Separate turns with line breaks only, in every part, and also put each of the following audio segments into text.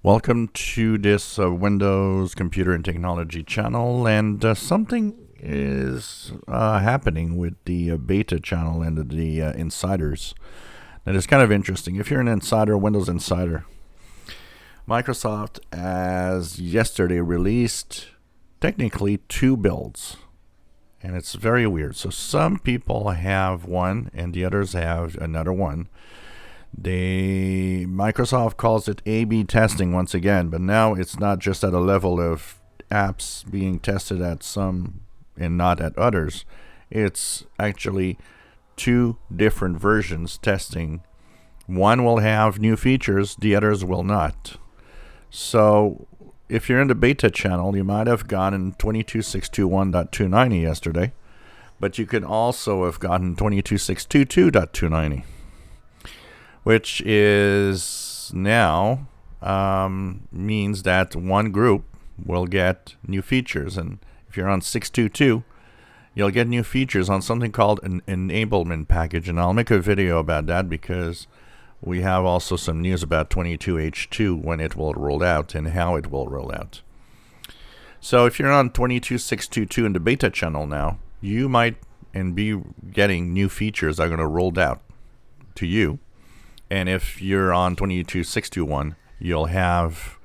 Welcome to this Windows Computer and Technology channel, and something is happening with the beta channel and the insiders. That is kind of interesting. If you're an insider, Windows insider, Microsoft as yesterday released technically 2 builds, and it's very weird. So some people have one and the others have another one. Microsoft calls it A/B testing once again, but now it's not just at a level of apps being tested at some and not at others. It's actually 2 different versions testing. One will have new features, the others will not. So if you're in the beta channel, you might have gotten 22.621.290 yesterday, but you could also have gotten 22.622.290. Which is now means that one group will get new features. And if you're on 622, you'll get new features on something called an enablement package. And I'll make a video about that because we have also some news about 22H2 when it will roll out and how it will roll out. So if you're on 22.622 in the beta channel now, you might be getting new features that are going to roll out to you. And if you're on 22.621, you'll have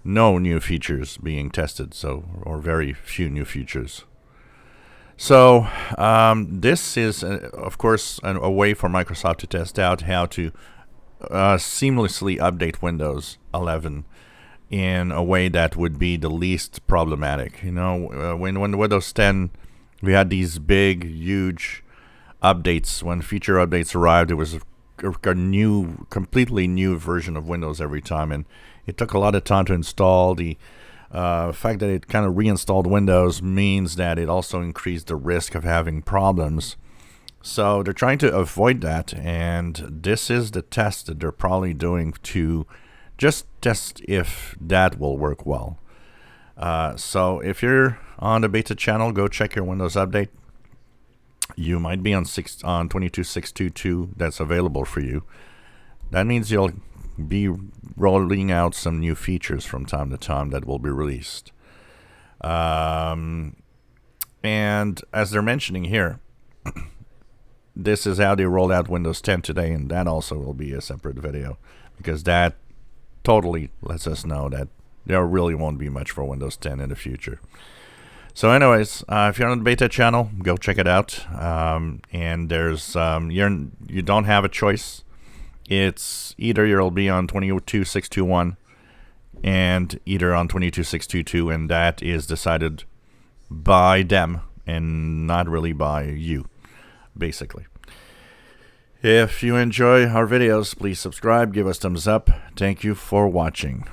no new features being tested, or very few new features. So this is, of course, a way for Microsoft to test out how to seamlessly update Windows 11 in a way that would be the least problematic. You know, when Windows 10, we had these big, huge updates. When feature updates arrived, it was a completely new version of Windows every time, and it took a lot of time to install. The fact that it kind of reinstalled Windows means that it also increased the risk of having problems. So they're trying to avoid that, and this is the test that they're probably doing to just test if that will work well. So if you're on the beta channel, go check your Windows update. You might be on 22.622 that's available for you. That means you'll be rolling out some new features from time to time that will be released. And as they're mentioning here, this is how they rolled out Windows 10 today, and that also will be a separate video because that totally lets us know that there really won't be much for Windows 10 in the future. So anyways, if you're on the beta channel, go check it out. And there's you don't have a choice. It's either you'll be on 22.621 and either on 22.622, and that is decided by them and not really by you, basically. If you enjoy our videos, please subscribe, give us thumbs up. Thank you for watching.